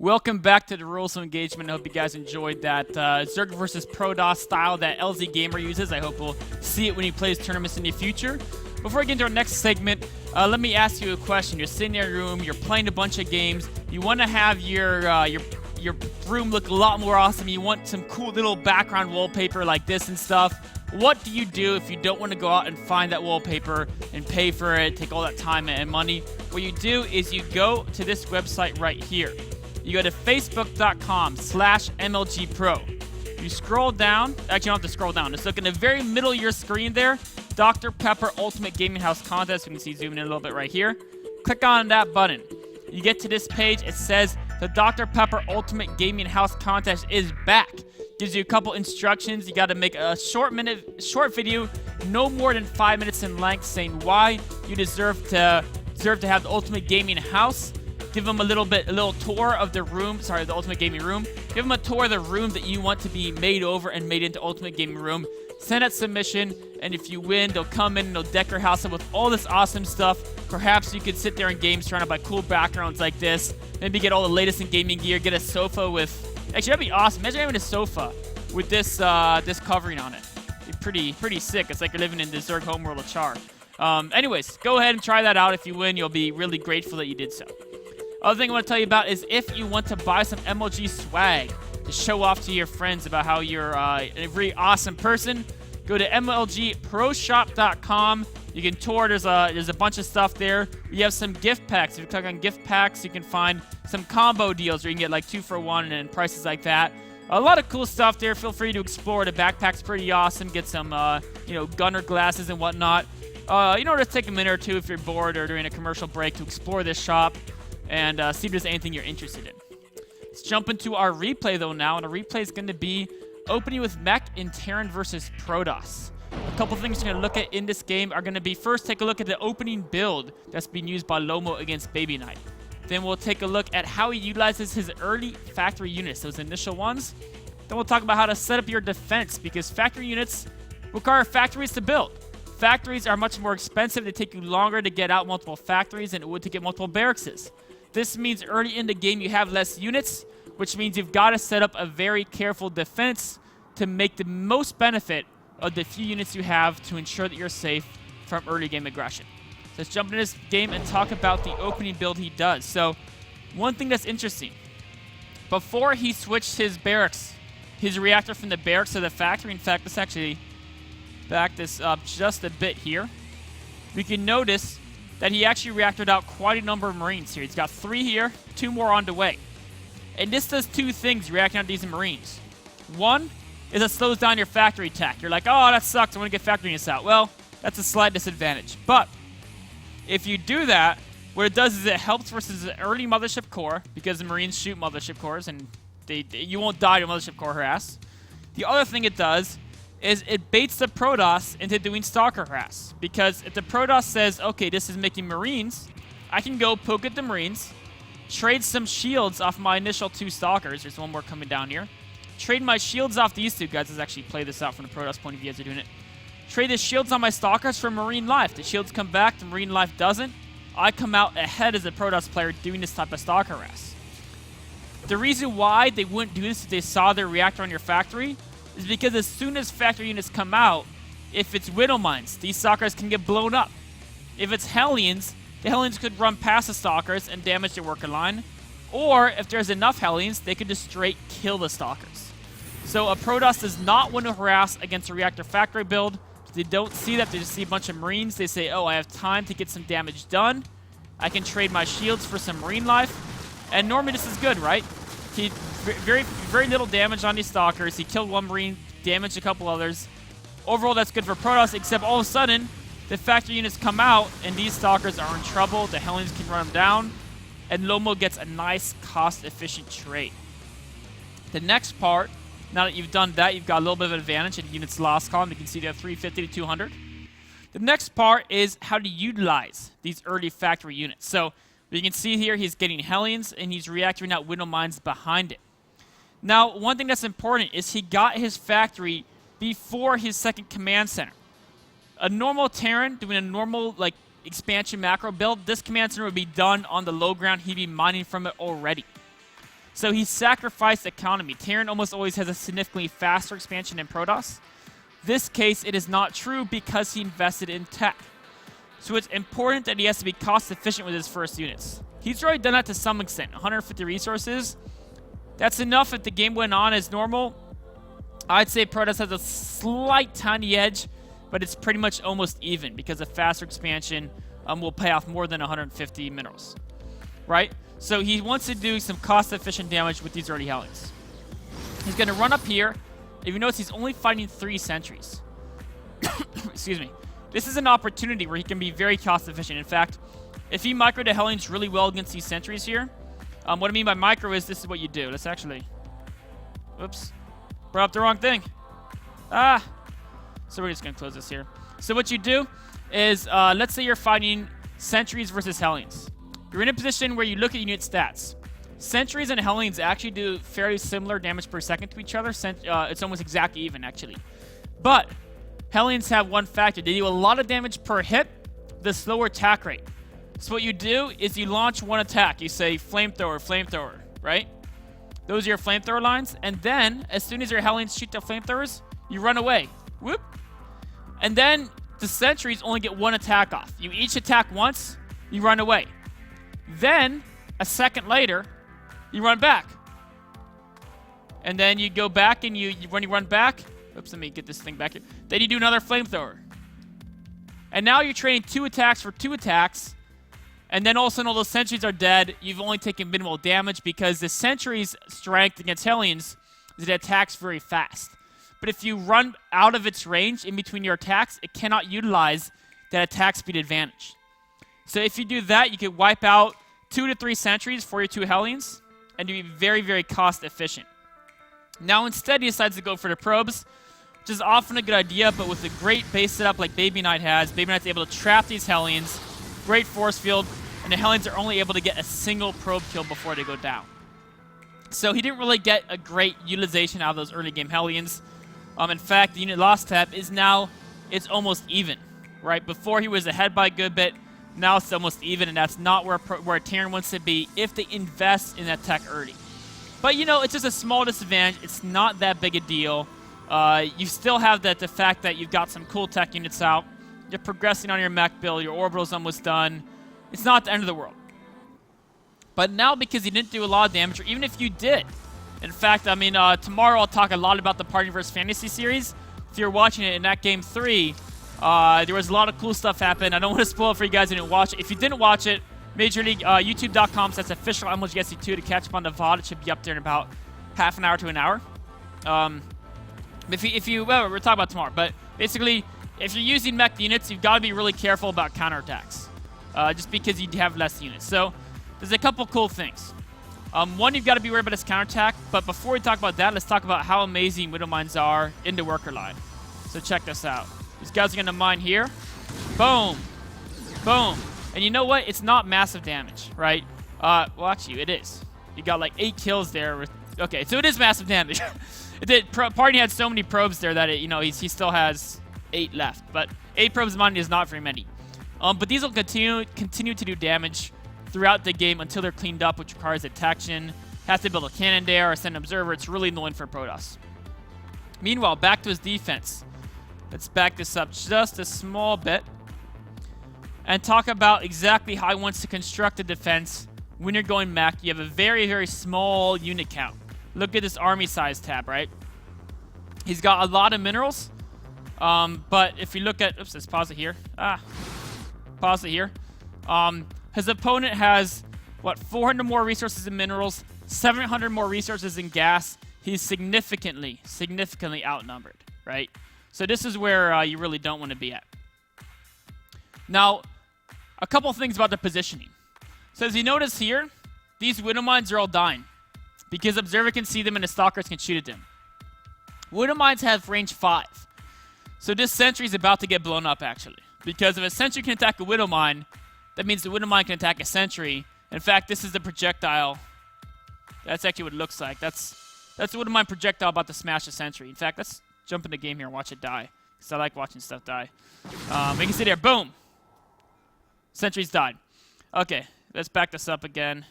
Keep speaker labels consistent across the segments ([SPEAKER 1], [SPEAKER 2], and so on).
[SPEAKER 1] Welcome back to the Rules of Engagement. I hope you guys enjoyed that Zerg versus Protoss style that LZ Gamer uses. I hope we'll see it when he plays tournaments in the future. Before we get into our next segment, let me ask you a question. You're sitting in your room, you're playing a bunch of games, you want to have your room look a lot more awesome, you want some cool little background wallpaper like this and stuff. What do you do if you don't want to go out and find that wallpaper and pay for it, take all that time and money? What you do is you go to this website right here. You go to facebook.com/MLGpro. You scroll down. Actually, you don't have to scroll down. Just look in the very middle of your screen there. Dr. Pepper Ultimate Gaming House Contest. You can see zooming in a little bit right here. Click on that button. You get to this page. It says the Dr. Pepper Ultimate Gaming House Contest is back. Gives you a couple instructions. You got to make a short video, no more than 5 minutes in length, saying why you deserve to have the Ultimate Gaming House. Give them a little tour of the room. Sorry, the Ultimate Gaming Room. Give them a tour of the room that you want to be made over and made into Ultimate Gaming Room. Send that submission, and if you win, they'll come in and they'll deck your house up with all this awesome stuff. Perhaps you could sit there in game surrounded by cool backgrounds like this. Maybe get all the latest in gaming gear. Get a sofa with... Actually, that'd be awesome. Imagine having a sofa with this covering on it. It'd be pretty sick. It's like you're living in the Zerg homeworld of Char. Anyways, go ahead and try that out. If you win, you'll be really grateful that you did so. Other thing I want to tell you about is if you want to buy some MLG swag to show off to your friends about how you're a really awesome person, go to MLGproshop.com. You can tour. There's a bunch of stuff there. We have some gift packs. If you click on gift packs, you can find some combo deals where you can get like 2 for 1 and prices like that. A lot of cool stuff there. Feel free to explore. The backpack's pretty awesome. Get some gunner glasses and whatnot. Just take a minute or two if you're bored or during a commercial break to explore this shop and see if there's anything you're interested in. Let's jump into our replay, though, now. And our replay is going to be opening with Mech in Terran versus Protoss. A couple things we're going to look at in this game are going to be, first, take a look at the opening build that's being used by Lomo against Baby Knight. Then we'll take a look at how he utilizes his early factory units, those initial ones. Then we'll talk about how to set up your defense, because factory units require factories to build. Factories are much more expensive. They take you longer to get out multiple factories than it would to get multiple barracks. This means early in the game you have less units, which means you've got to set up a very careful defense to make the most benefit of the few units you have to ensure that you're safe from early game aggression. So let's jump into this game and talk about the opening build he does. So one thing that's interesting, before he switched his barracks, his reactor from the barracks to the factory, in fact, let's actually back this up just a bit here. We can notice that he actually reactored out quite a number of Marines here. He's got 3 here, 2 more on the way. And this does 2 things, reacting out these Marines. One is it slows down your factory attack. You're like, oh, that sucks, I want to get factory units out. Well, that's a slight disadvantage. But if you do that, what it does is it helps versus an early Mothership Core, because the Marines shoot Mothership Cores, and you won't die to Mothership Core harass. The other thing it does is it baits the Protoss into doing Stalker harass. Because if the Protoss says, okay, this is making Marines, I can go poke at the Marines, trade some shields off my initial 2 Stalkers. There's one more coming down here. Trade my shields off these 2 guys. Let's actually play this out from the Protoss point of view as they're doing it. Trade the shields on my Stalkers for Marine life. The shields come back, the Marine life doesn't. I come out ahead as a Protoss player doing this type of Stalker harass. The reason why they wouldn't do this if they saw their reactor on your factory is because as soon as factory units come out, if it's Widow Mines, these Stalkers can get blown up. If it's Hellions, the Hellions could run past the Stalkers and damage their worker line. Or, if there's enough Hellions, they could just straight kill the Stalkers. So a Protoss does not want to harass against a reactor factory build. They don't see that, they just see a bunch of Marines. They say, oh, I have time to get some damage done. I can trade my shields for some Marine life. And normally this is good, right? He very little damage on these Stalkers. He killed 1 Marine, damaged a couple others. Overall, that's good for Protoss, except all of a sudden, the factory units come out, and these Stalkers are in trouble. The Hellions can run them down, and Lomo gets a nice, cost-efficient trade. The next part, now that you've done that, you've got a little bit of an advantage in units lost column. You can see they have 350 to 200. The next part is how to utilize these early factory units. So, you can see here he's getting Hellions, and he's reactoring out Widow Mines behind it. Now, one thing that's important is he got his factory before his second command center. A normal Terran doing a normal expansion macro build, this command center would be done on the low ground. He'd be mining from it already. So he sacrificed economy. Terran almost always has a significantly faster expansion than Protoss. This case, it is not true because he invested in tech. So it's important that he has to be cost efficient with his first units. He's already done that to some extent. 150 resources. That's enough if the game went on as normal. I'd say Protoss has a slight tiny edge, but it's pretty much almost even because a faster expansion will pay off more than 150 minerals, right? So he wants to do some cost-efficient damage with these early Hellions. He's going to run up here. If you notice, he's only fighting 3 sentries. Excuse me. This is an opportunity where he can be very cost-efficient. In fact, if he microed the Hellions really well against these sentries here, what I mean by micro is this is what you do. Let's actually... Oops. Brought up the wrong thing. Ah. So we're just going to close this here. So what you do is, let's say you're fighting sentries versus Hellions. You're in a position where you look at unit stats. Sentries and Hellions actually do fairly similar damage per second to each other. It's almost exactly even, actually. But Hellions have one factor. They do a lot of damage per hit, the slower attack rate. So what you do is you launch one attack. You say flamethrower, flamethrower, right? Those are your flamethrower lines. And then, as soon as your Hellions shoot the flamethrowers, you run away. Whoop. And then the sentries only get one attack off. You each attack once, you run away. Then, a second later, you run back. And then you go back and when you run back, oops, let me get this thing back here. Then you do another flamethrower. And now you're trading 2 attacks for 2 attacks. And then all of a sudden all those sentries are dead. You've only taken minimal damage because the sentry's strength against Hellions is it attacks very fast. But if you run out of its range in between your attacks, it cannot utilize that attack speed advantage. So if you do that, you can wipe out 2 to 3 sentries for your 2 Hellions and be very, very cost efficient. Now instead he decides to go for the probes, which is often a good idea, but with a great base setup like Baby Knight has, Baby Knight's able to trap these Hellions, great force field, and the Hellions are only able to get a single probe kill before they go down. So he didn't really get a great utilization out of those early game Hellions. In fact, the unit loss tab is now, it's almost even, right? Before he was ahead by a good bit, now it's almost even, and that's not where Terran wants to be if they invest in that tech early. But, you know, it's just a small disadvantage. It's not that big a deal. You still have the fact that you've got some cool tech units out. You're progressing on your mech build. Your orbital's almost done. It's not the end of the world. But now, because you didn't do a lot of damage, or even if you did, in fact, I mean, tomorrow I'll talk a lot about the Party vs. Fantasy series. If you're watching it in that Game 3, there was a lot of cool stuff happen. I don't want to spoil it for you guys who didn't watch it. If you didn't watch it, Major League, youtube.com/official MLGSC2 to catch up on the VOD. It should be up there in about half an hour to an hour. Well, we're talking about tomorrow. But basically, if you're using mech units, you've got to be really careful about counterattacks. Just because you have less units. So, there's a couple cool things. One, you've got to be worried about his counterattack. But before we talk about that, let's talk about how amazing Widow Mines are in the worker line. So check this out. These guys are going to mine here. Boom. Boom. And you know what? It's not massive damage, right? Well, actually, it is. You got like 8 kills there. Okay, so it is massive damage. Party had so many probes there that he still has 8 left. But 8 probes mining is not very many. But these will continue to do damage throughout the game until they're cleaned up, which requires detection. Has to build a cannon there or send an observer. It's really annoying for Protoss. Meanwhile, back to his defense. Let's back this up just a small bit and talk about exactly how he wants to construct a defense when you're going mech. You have a very, very small unit count. Look at this army size tab, right? He's got a lot of minerals, but if you look at... Oops, let's pause it here. Pause it here. His opponent has, 400 more resources in minerals, 700 more resources in gas. He's significantly outnumbered, right? So this is where you really don't want to be at. Now, a couple things about the positioning. So as you notice here, these Widow Mines are all dying because Observer can see them and the Stalkers can shoot at them. Widow Mines have range 5. So this sentry is about to get blown up, actually. Because if a sentry can attack a Widow Mine, that means the Widow Mine can attack a sentry. In fact, this is the projectile. That's actually what it looks like. That's the Widow Mine projectile about to smash a sentry. In fact, let's jump in the game here and watch it die. Because I like watching stuff die. You can see there, boom. Sentry's died. Okay, let's back this up again.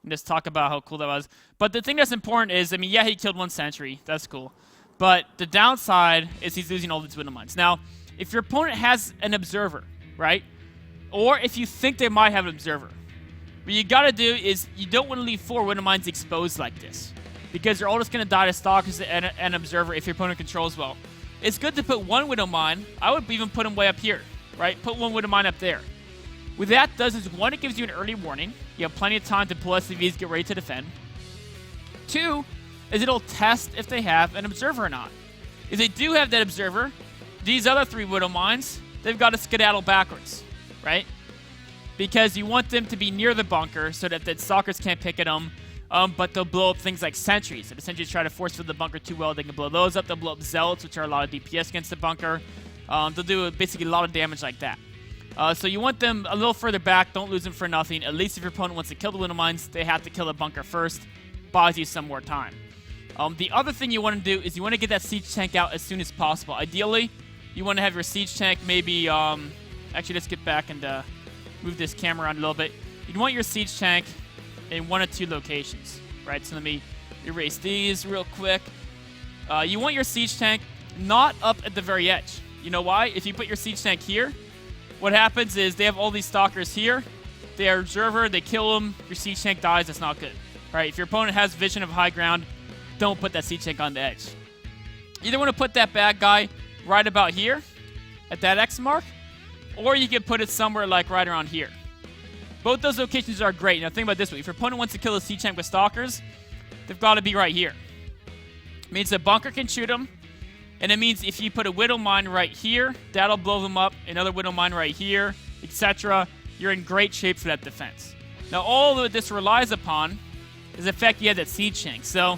[SPEAKER 1] and just talk about how cool that was. But the thing that's important is, I mean, yeah, he killed 1 sentry. That's cool. But the downside is he's losing all these widow mines. Now, if your opponent has an observer, right? Or if you think they might have an observer, what you gotta do is you don't want to leave 4 widow mines exposed like this, because they're all just gonna die to stalkers and an observer if your opponent controls well. It's good to put 1 widow mine. I would even put them way up here, right? Put 1 widow mine up there. What that does is, 1, it gives you an early warning. You have plenty of time to pull SCVs, get ready to defend. 2, is it'll test if they have an observer or not. If they do have that observer, these other 3 widow mines, they've got to skedaddle backwards, right? Because you want them to be near the bunker so that the stalkers can't pick at them, but they'll blow up things like sentries. If the sentries try to force field the bunker too well, they can blow those up. They'll blow up zealots, which are a lot of DPS against the bunker. They'll do basically a lot of damage like that. So you want them a little further back. Don't lose them for nothing. At least if your opponent wants to kill the widow mines, they have to kill the bunker first. Buys you some more time. The other thing you want to do is you want to get that siege tank out as soon as possible. Ideally, you want to have your siege tank maybe... actually, let's get back and move this camera around a little bit. You'd want your siege tank in 1 or 2 locations, right? So let me erase these real quick. You want your siege tank not up at the very edge. You know why? If you put your siege tank here, what happens is they have all these stalkers here. They are observer, they kill them, your siege tank dies, that's not good. Right? If your opponent has vision of high ground, don't put that siege tank on the edge. You either want to put that bad guy right about here, at that X mark, or you can put it somewhere like right around here. Both those locations are great. Now think about it this way. If your opponent wants to kill a siege tank with stalkers, they've got to be right here. It means the bunker can shoot them. And it means if you put a widow mine right here, that'll blow them up. Another widow mine right here, etc. You're in great shape for that defense. Now, all that this relies upon is the fact you have that siege tank. So,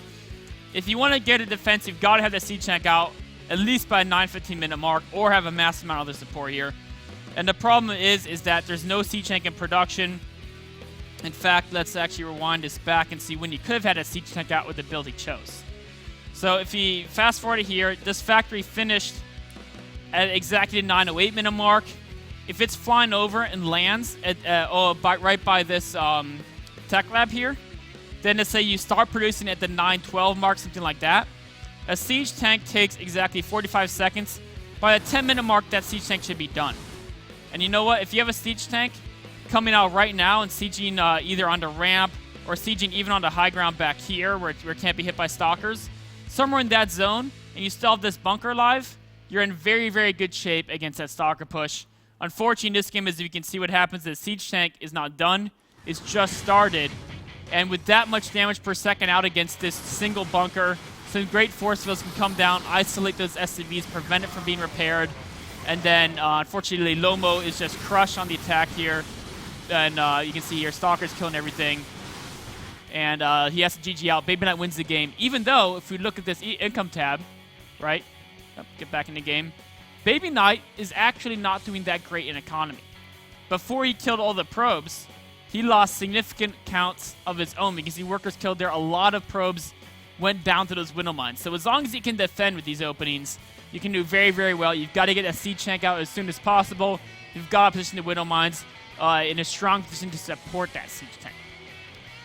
[SPEAKER 1] if you want to get a defense, you've got to have that siege tank out at least by a 9-15 minute mark, or have a massive amount of other support here. And the problem is that there's no siege tank in production. In fact, let's actually rewind this back and see when you could have had a siege tank out with the build he chose. So if you fast forward to here, this factory finished at exactly the 9:08 minute mark. If it's flying over and lands at right by this tech lab here, then let's say you start producing at the 9:12 mark, something like that. A siege tank takes exactly 45 seconds. By the 10 minute mark, that siege tank should be done. And you know what? If you have a siege tank coming out right now and sieging either on the ramp or sieging even on the high ground back here where it can't be hit by stalkers, somewhere in that zone, and you still have this bunker alive, you're in very, very good shape against that stalker push. Unfortunately, in this game, as you can see what happens, the siege tank is not done. It's just started. And with that much damage per second out against this single bunker, some great force fields can come down, isolate those SCVs, prevent it from being repaired. And then, unfortunately, Lomo is just crushed on the attack here. And you can see here, Stalker's killing everything. And he has to GG out. Baby Knight wins the game. Even though, if we look at this income tab, right? Get back in the game. Baby Knight is actually not doing that great in economy. Before he killed all the probes, he lost significant counts of his own because the workers killed there. A lot of probes went down to those window mines. So as long as you can defend with these openings, you can do very, very well. You've got to get a siege tank out as soon as possible. You've got to position the window mines in a strong position to support that siege tank.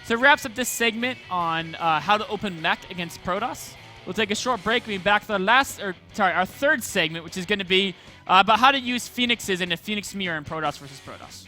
[SPEAKER 1] So it wraps up this segment on how to open Mech against Protoss. We'll take a short break. We'll be back for our third segment, which is going to be about how to use Phoenixes in a Phoenix Mirror in Protoss versus Protoss.